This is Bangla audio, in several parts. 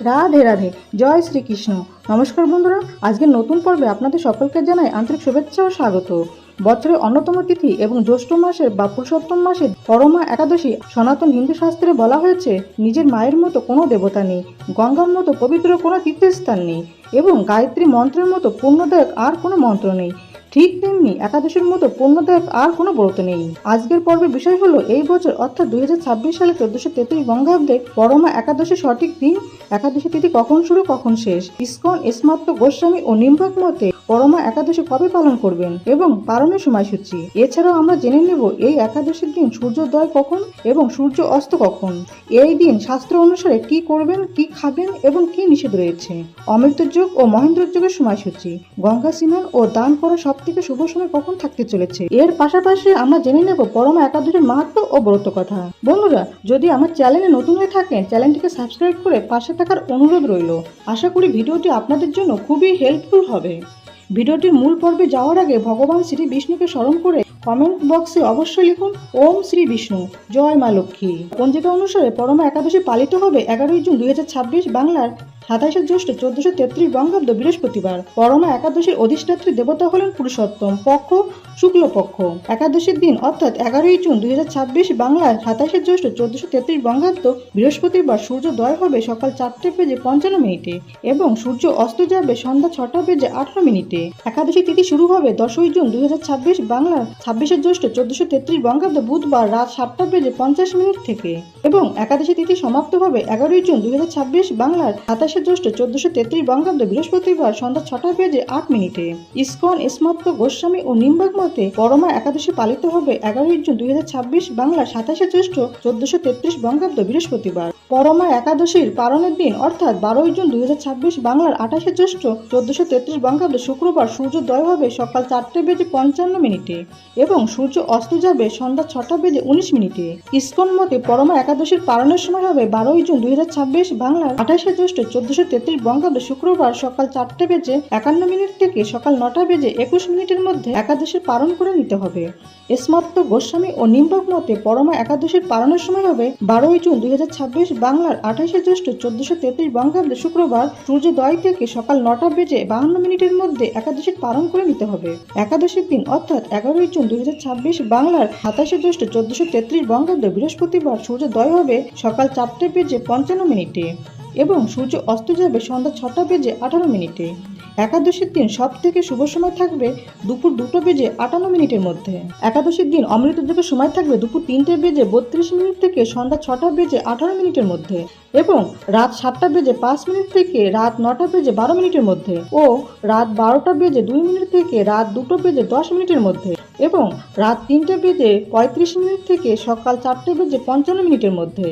রাধে রাধে, জয় শ্রীকৃষ্ণ। নমস্কার বন্ধুরা, আজকের নতুন পর্বে আপনাদের সকলকে জানাই আন্তরিক শুভেচ্ছা ও স্বাগত। বছরের অন্যতম তিথি এবং জ্যৈষ্ঠ মাসের বা পুরুষোত্তম মাসে পরমা একাদশী সনাতন হিন্দু শাস্ত্রে বলা হয়েছে, নিজের মায়ের মতো কোনো দেবতা নেই, গঙ্গার মতো পবিত্র কোনো তীর্থস্থান নেই এবং গায়ত্রী মন্ত্রের মতো পুণ্যদায়ক আর কোনো মন্ত্র নেই। ঠিক তেমনি একাদশীর মতো পুণ্যদায়ক আর কোনো ব্রত নেই। আজকের পর্বের বিষয় হলো এই বছর অর্থাৎ 2026 সালে 1433 বঙ্গাব্দে পরমা একাদশী সঠিক দিন, একাদশী তিথি কখন শুরু কখন শেষ, ইসকন স্মার্ত গোস্বামী ও নিম্বাক মতে পরমা একাদশী কবে পালন করবেন এবং পালনের সময়সূচি। এছাড়াও আমরা জেনে নেব এই একাদশীর দিন সূর্যোদয় কখন এবং সূর্য অস্ত কখন, এই দিন শাস্ত্র অনুসারে কি করবেন, কি খাবেন এবং কি নিষেধ রয়েছে, অমৃত যোগ ও মহেন্দ্র যোগের সময়সূচি, গঙ্গা স্নান ও দান করা সব থেকে শুভ সময় কখন থাকতে চলেছে। এর পাশাপাশি আমরা জেনে নেব পরমা একাদশীর মাহাত্ম্য ও ব্রত কথা। বন্ধুরা, যদি আমার চ্যানেলে নতুন হয়ে থাকেন, চ্যানেলটিকে সাবস্ক্রাইব করে পাশে থাকার অনুরোধ রইল। আশা করি ভিডিওটি আপনাদের জন্য খুবই হেল্পফুল হবে। ভিডিওটির মূল পর্বে যাওয়ার আগে ভগবান শ্রী বিষ্ণুকে স্মরণ করে কমেন্ট বক্সে অবশ্যই লিখুন ওম শ্রী বিষ্ণু, জয় মা লক্ষ্মী। পঞ্জিকা অনুসারে পরমা একাদশী পালিত হবে 11 জুন 2026 বাংলার 27 জ্যৈষ্ঠ 1433 বঙ্গাব্দ বৃহস্পতিবার। পরমা একাদশীর অধিষ্ঠাত্রী দেবতা হলেন পুরুষোত্তম, পক্ষ শুক্লপক্ষ। একাদশীর দিন অর্থাৎ 11 জুন 2026 বাংলার 27 জ্যৈষ্ঠ 1433 বঙ্গাব্দ বৃহস্পতিবার সূর্যোদয় হবে সকাল 4:55 এবং সূর্য অস্ত যাবে সন্ধ্যা 6:18। একাদশী তিথি শুরু হবে 10 জুন 2026 বাংলার 26 জ্যৈষ্ঠ 1433 বঙ্গাব্দ বুধবার রাত 7:50 থেকে এবং একাদশী তিথি সমাপ্ত হবে 11 জুন 2026 বাংলার 27 জ্যৈষ্ঠ 1433 বঙ্গাব্দ বৃহস্পতিবার সন্ধ্যা 6:08। ইসকন স্মার্ত গোস্বামী ও নিম্বাক মতে পরমা একাদশী পালিত হবে 11 জুন 2026 বাংলার 27 জ্যৈষ্ঠ 1433 বঙ্গাব্দ বৃহস্পতিবার। পরমা একাদশীর পালনের দিন অর্থাৎ 12 জুন 2026 বাংলার 28 জ্যৈষ্ঠ 1433 বঙ্গাব্দ শুক্রবার সূর্যোদয় হবে সকাল 4:55 এবং সূর্য অস্ত যাবে সন্ধ্যা 6:19। ইসকন মতে পরমা একাদশীর পালনের সময় হবে 12 জুন 2026 বাংলার 28 জ্যৈষ্ঠ 1433 বঙ্গাব্দ শুক্রবার সকাল 4:51 থেকে সকাল 9:21 মধ্যে একাদশীর পালন করে নিতে হবে। স্মার্ত গোস্বামী ও নিম্বাক মতে পরমা একাদশীর পালনের সময় হবে 12 জুন 2026 বাংলার 28 জ্যৈষ্ঠ 1433 বঙ্গাব্দ শুক্রবার সূর্যোদয় থেকে সকাল 9:52 মধ্যে একাদশীর পালন করে নিতে হবে। একাদশীর দিন অর্থাৎ 11 জুন 2026 বাংলার 27 জ্যৈষ্ঠ 1433 বঙ্গাব্দ বৃহস্পতিবার সূর্যোদয় হবে সকাল 4:55 এবং সূর্য অস্ত যাবে সন্ধ্যা 6:18। একাদশীর দিন সব থেকে শুভ সময় থাকবে দুপুর 2:58 মধ্যে। একাদশীর দিন অমৃত যোগের সময় থাকবে দুপুর 3:32 থেকে সন্ধ্যা 6:18 মধ্যে এবং রাত 7:05 থেকে রাত 9:12 মধ্যে ও রাত 12:02 থেকে রাত 2:10 মধ্যে এবং রাত 3:35 থেকে সকাল 4:55 মধ্যে।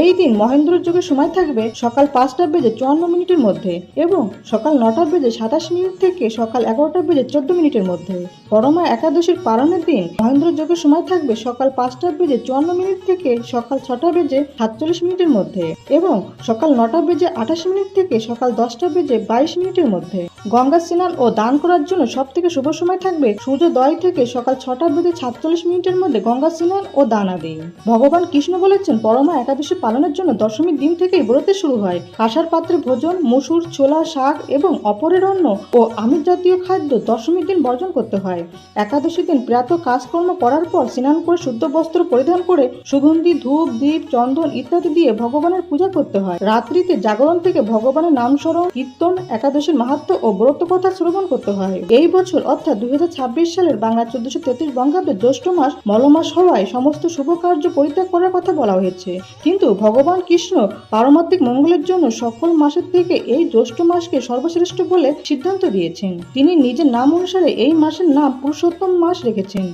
এই দিন মহেন্দ্র যোগের সময় থাকবে সকাল 5:54 মধ্যে এবং সকাল 9:27 থেকে সকাল 11:14 মধ্যে। পরমা একাদশীর পালনের দিন মহেন্দ্র যোগের সময় থাকবে সকাল 5:54 থেকে সকাল 6:47 মধ্যে এবং সকাল 9:28 থেকে সকাল 10:22 মধ্যে। গঙ্গা স্নান ও দান করার জন্য সব থেকে শুভ সময় থাকবে সূর্যোদয় থেকে সকাল 6:46 মধ্যে গঙ্গা স্নান ও দান আদি। ভগবান কৃষ্ণ বলেছেন পরমা একাদশী পালনের জন্য দশমীর দিন থেকেই ব্রত শুরু হয়। কাঁসার পাত্রে ভোজন, মসুর, ছোলা, শাক এবং অপরের অন্ন ও আমিষ জাতীয় খাদ্য দশমীর দিন বর্জন করতে হয়। একাদশীর দিন প্রাত কাজকর্ম করার পর স্নান করে শুদ্ধ বস্ত্র পরিধান করে সুগন্ধি ধূপ, দীপ, চন্দন ইত্যাদি দিয়ে ভগবানের পূজা করতে হয়। রাত্রিতে জাগরণ থেকে ভগবানের নাম স্মরণ, কীর্তন, একাদশীর মাহাত্ম্য ও ব্রত কথা শ্রবণ করতে হয়। এই বছর অর্থাৎ 2026 সালের বাংলা 1433 বঙ্গাব্দের জ্যৈষ্ঠ মাস মলমাস হওয়ায় সমস্ত শুভ কার্য পরিত্যাগ করার কথা বলা হয়েছে, কিন্তু ভগবান কৃষ্ণ পারমাত্মিক মঙ্গলের জন্য সকল মাসের থেকে এই জ্যৈষ্ঠ মাসকে সর্বশ্রেষ্ঠ বলে সিদ্ধান্ত দিয়েছেন। তিনি নিজের নাম অনুসারে এই মাসের নাম পুরুষোত্তম মাস রেখেছেন।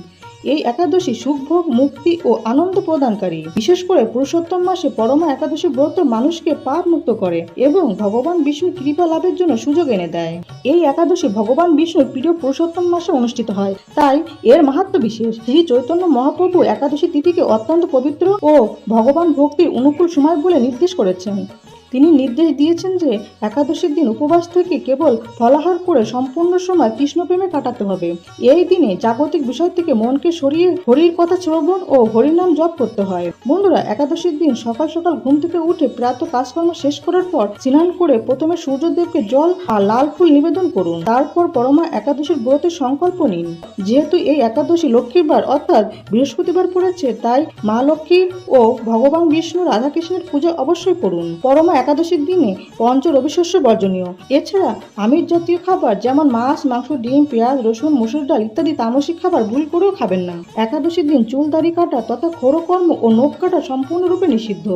এই একাদশী সুখভোগ, মুক্তি ও আনন্দ প্রদানকারী। বিশেষ করে পুরুষোত্তম মাসে পরমা একাদশী ব্রত মানুষকে পাপ মুক্ত করে এবং ভগবান বিষ্ণুর কৃপা লাভের জন্য সুযোগ এনে দেয়। এই একাদশী ভগবান বিষ্ণুর প্রিয় পুরুষোত্তম মাসে অনুষ্ঠিত হয়, তাই এর মাহাত্ম্য বিশেষ। শ্রী চৈতন্য মহাপ্রভু একাদশী তিথিকে অত্যন্ত পবিত্র ও ভগবান ভক্তির অনুকূল সময় বলে নির্দেশ করেছেন। তিনি নির্দেশ দিয়েছেন যে একাদশীর দিন উপবাস থেকে কেবল ফলাহার করে সম্পূর্ণ সময় কৃষ্ণপ্রেমে কাটাতে হবে। এই দিনে জাগতিক বিষয় থেকে মনকে সরিয়ে হরির কথা শ্রবণ ও হরিনাম জপ করতে হয়। বন্ধুরা, একাদশীর দিন সকাল সকাল ঘুম থেকে উঠে প্রাতঃ কাজকর্ম শেষ করার পর স্নান করে প্রথমে সূর্যদেবকে জল আর লাল ফুল নিবেদন করুন। তারপর পরমা একাদশীর ব্রতের সংকল্প নিন। যেহেতু এই একাদশী লক্ষ্মীর বার অর্থাৎ বৃহস্পতিবার পড়েছে, তাই মা লক্ষ্মী ও ভগবান বিষ্ণু রাধাকৃষ্ণের পূজা অবশ্যই করুন। পরমা একাদশীর দিনে পঞ্চ রবিশস্য বর্জনীয়। এছাড়া আমিষ জাতীয় খাবার যেমন মাছ, মাংস, ডিম, পেঁয়াজ, রসুন, মসুর ডাল ইত্যাদি তামসিক খাবার ভুল করেও খাবেন না। একাদশীর দিন চুল দাড়ি কাটা তথা খোরকর্ম ও নখ কাটা সম্পূর্ণরূপে নিষিদ্ধ।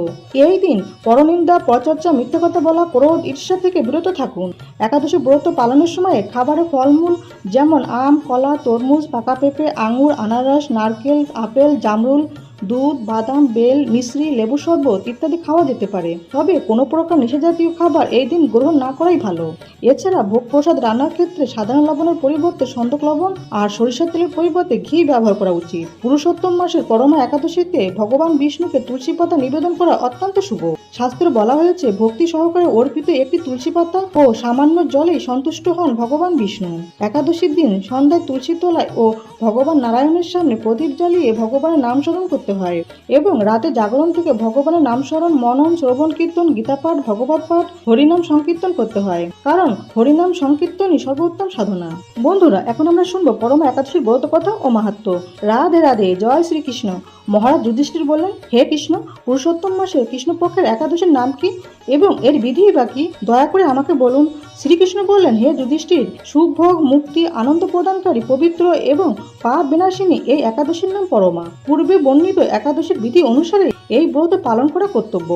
এই দিন পরনিন্দা, পরচর্চা, মিথ্যা কথা বলা, ক্রোধ, ঈর্ষা থেকে বিরত থাকুন। একাদশী ব্রত পালনের সময় খাবারে ফলমূল যেমন আম, কলা, তরমুজ, পাকা পেঁপে, আঙুর, আনারস, নারকেল, আপেল, জামরুল, দুধ, বাদাম, বেল, মিশ্রি, লেবু শরবত ইত্যাদি খাওয়া যেতে পারে। তবে কোনো প্রকার নেশাজাতীয় খাবার এই দিন গ্রহণ না করাই ভালো। এছাড়া ভোগ প্রসাদ রান্নার ক্ষেত্রে সাধারণ লবণের পরিবর্তে সন্দক লবণ আর সরিষার তেলের পরিবর্তে ঘি ব্যবহার করা উচিত। পুরুষোত্তম মাসের পরমা একাদশীতে ভগবান বিষ্ণুকে তুলসী পাতা নিবেদন করা অত্যন্ত শুভ। শাস্ত্রে বলা হয়েছে, ভক্তি সহকারে অর্পিত একটি তুলসী পাতা ও সামান্য জলেই সন্তুষ্ট হন ভগবান বিষ্ণু। একাদশীর দিন সন্ধ্যায় তুলসী তলায় ও ভগবান নারায়ণের সামনে প্রদীপ জ্বালিয়ে ভগবানের নাম স্মরণ করতে হয় এবং রাতে জাগরণ থেকে ভগবানের নাম স্মরণ, মনন, শ্রবণ কীর্তন, গীতা পাঠ, ভগবত পাঠ, হরিনাম সংকীর্তন করতে হয়, কারণ হরিনাম সংকীর্তনই সর্বোত্তম সাধনা। বন্ধুরা, এখন আমরা শুনবো পরমা একাদশীর ব্রত কথা ও মাহাত্ম্য। রাধে রাধে, জয় শ্রীকৃষ্ণ। মহারাজ যুধিষ্ঠির বললেন, হে কৃষ্ণ, পুরুষোত্তম মাসে কৃষ্ণপক্ষের একাদশীর নাম কি এবং এর বিধি বা কি? দয়া করে আমাকে বলুন। শ্রীকৃষ্ণ বললেন, হে যুধিষ্ঠির, সুখ, ভোগ, মুক্তি, আনন্দ প্রদানকারী, পবিত্র এবং পাপ বিনাশিনী এই একাদশীর নাম পরমা। পূর্বে বর্ণিত একাদশীর বিধি অনুসারে এই ব্রত পালন করা কর্তব্য।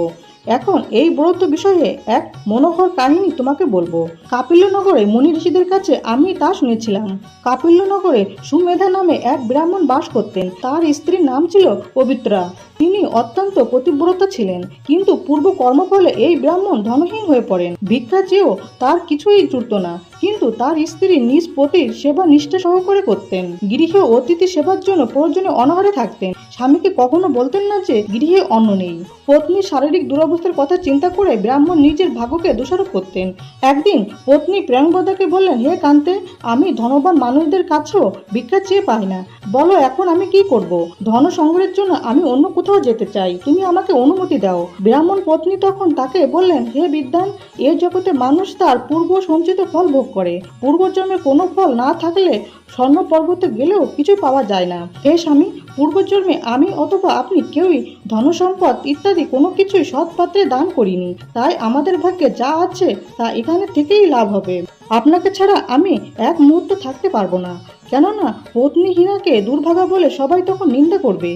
এখন এই ব্রত বিষয়ে এক মনোহর কাহিনী তোমাকে বলবো। কাপিল্যনগরে মুনি ঋষিদের কাছে আমি তা শুনেছিলাম। কাপিল্যনগরে সুমেধা নামে এক ব্রাহ্মণ বাস করতেন। তার স্ত্রীর নাম ছিল পবিত্রা। তিনি অত্যন্ত পতিব্রতা ছিলেন, কিন্তু পূর্ব কর্মফলে এই ব্রাহ্মণ ধনহীন হয়ে পড়েন। ভিক্ষা চেয়েও তার কিছুই জুটত না, কিন্তু তার স্ত্রী নিজ পতির সেবা নিষ্ঠা সহকারে করতেন। গৃহে অতিথি সেবার জন্য প্রয়োজনে অনাহারে থাকতেন। স্বামীকে কখনো বলতেন না যে গৃহে অন্ন নেই। পত্নীর শারীরিক দুরবস্থার কথা চিন্তা করে ব্রাহ্মণ নিজের ভাগ্যকে দোষারোপ করতেন। একদিন পত্নী প্রেমবদাকে বললেন, হে কান্তে, আমি ধনবান মানুষদের কাছেও ভিক্ষা চেয়ে পাই না। বলো এখন আমি কি করব? ধন সংগ্রহের জন্য আমি অন্য কোথাও যেতে চাই, তুমি আমাকে অনুমতি দাও। ব্রাহ্মণ পত্নী তখন তাকে বললেন, হে বিদ্বান, এ জগতে মানুষ তার পূর্ব সঞ্চিত ফল ভোগ করে। পূর্বজন্মে কোনো ফল না থাকলে স্বর্ণ পর্বতে গেলেও কিছু পাওয়া যায় না। হে স্বামী, পূর্বজন্মে আমি অথবা আপনি কেউই ধনসম্পদ ইত্যাদি কোনো কিছুই সৎ পাত্রে দান করিনি, তাই আমাদের ভাগ্যে যা আছে তা এখানে থেকেই লাভ হবে। আপনাকে ছাড়া আমি এক মুহূর্ত থাকতে পারবো না, কেননা পত্নীহীনাকে দুর্ভাগা বলে সবাই তখন নিন্দা করবে।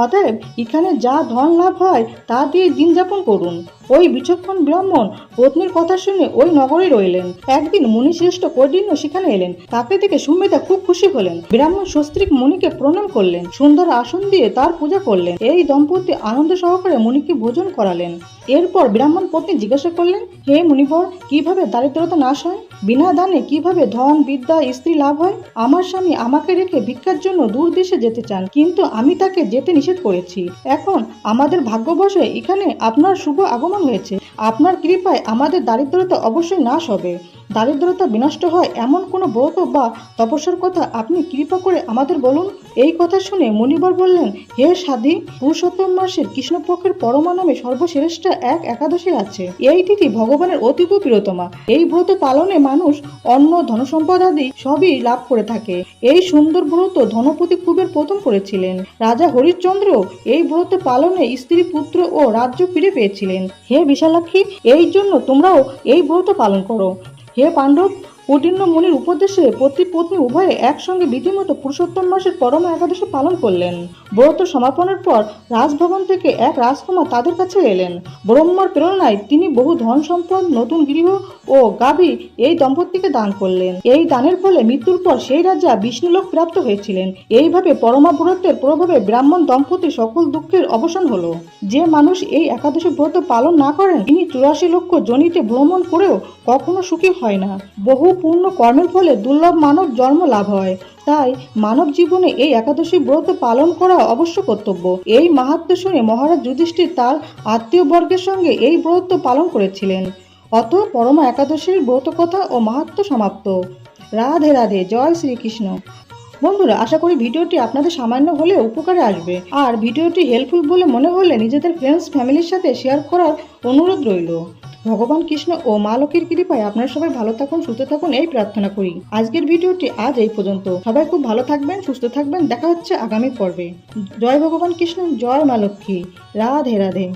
অতএব এখানে যা ধন লাভ হয় তা দিয়ে দিন যাপন করুন। ওই বিচক্ষণ ব্রাহ্মণ পত্নীর কথা শুনে ওই নগরে রইলেন। একদিন মুনিশ্রেষ্ঠ কৌন্ডিন্য সেখানে এলেন। তাকে দেখে সুমেধা খুব খুশি হলেন। ব্রাহ্মণ সস্ত্রীক মুনিকে প্রণাম করলেন, সুন্দর আসন দিয়ে তার পূজা করলেন। এই দম্পতি আনন্দ সহকারে মুনিকে ভোজন করালেন। এরপর ব্রাহ্মণ পত্নী জিজ্ঞাসা করলেন, হে মুনিবর, কিভাবে দারিদ্রতা নাশ হয়? বিনা দানে কিভাবে ধন, বিদ্যা, স্ত্রী লাভ হয়? আমার স্বামী আমাকে রেখে ভিক্ষার জন্য দূর দেশে যেতে চান, কিন্তু আমি তাকে যেতে নিষেধ করেছি। এখন আমাদের ভাগ্যবশে এখানে আপনার শুভ আগমন হয়েছে। আপনার কৃপায় আমাদের দারিদ্রতা অবশ্যই নাশ হবে। দারিদ্রতা বিনষ্ট হয় এমন কোনো ব্রত বা তপস্যার কথা আপনি কৃপা করে আমাদের বলুন। এই কথা শুনে মুনিবর বললেন, হে সাধী, পুরুষোত্তম মাসের কৃষ্ণপক্ষের পরমা নামে সর্বশ্রেষ্ঠ এক একাদশী আছে। এই তিথি ভগবানের অতীব প্রিয়তমা। এই ব্রত পালনে মানুষ অন্ন, ধনসম্পদ আদি সবই লাভ করে থাকে। এই সুন্দর ব্রত ধনপতি কুবের প্রথম করেছিলেন। রাজা হরিশ্চন্দ্র এই ব্রত পালনে স্ত্রী, পুত্র ও রাজ্য ফিরে পেয়েছিলেন। হে বিশালাক্ষী, এই জন্য তোমরাও এই ব্রত পালন করো। হে পাণ্ডব, কৌন্ডিন্য মুনির উপদেশে পতি পত্নী উভয়ে একসঙ্গে বিধিমতো পুরুষোত্তম মাসের পরমা একাদশী পালন করলেন। ব্রত সমাপনের পর রাজভবন থেকে এক রাজকুমার তাদের কাছে এলেন। ব্রহ্মার প্রেরণায় তিনি বহু ধন সম্পদ, নতুন গৃহ ও গাভী এই দম্পতিকে দান করলেন। এই দানের ফলে মৃত্যুর পর সেই রাজা বিষ্ণুলোক প্রাপ্ত হয়েছিলেন। এইভাবে পরমা ব্রতের প্রভাবে ব্রাহ্মণ দম্পতি সকল দুঃখের অবসান হলো। যে মানুষ এই একাদশী ব্রত পালন না করেন, তিনি 84 লক্ষ যোনিতে ভ্রমণ করেও কখনো সুখী হয় না। বহু পূর্ণ কর্মের ফলে দুর্লভ মানব জন্ম লাভ হয়। তাই মানব জীবনে এই একাদশী ব্রত পালন করা অবশ্য কর্তব্য। এই মাহাত্ম্য শুনে মহারাজ যুধিষ্ঠির তার আত্মীয় বর্গের সঙ্গে এই ব্রত পালন করেছিলেন। অত পরমা একাদশীর ব্রত কথা ও মাহাত্ম্য সমাপ্ত। রাধে রাধে, জয় শ্রীকৃষ্ণ। বন্ধুরা, আশা করি ভিডিওটি আপনাদের সামান্য হলেও উপকারে আসবে। আর ভিডিওটি হেল্পফুল বলে মনে হলে নিজেদের ফ্রেন্ডস ফ্যামিলির সাথে শেয়ার করার অনুরোধ রইল। ভগবান কৃষ্ণ ও মা লক্ষ্মীর কৃপায় আপনারা সবাই ভালো থাকুন, সুস্থ থাকুন, এই প্রার্থনা করি। আজকের ভিডিওটি আজ এই পর্যন্ত। সবাই খুব ভালো থাকবেন, সুস্থ থাকবেন। দেখা হচ্ছে আগামী পর্বে। জয় ভগবান কৃষ্ণ, জয় মা লক্ষ্মী। রাধে রাধে।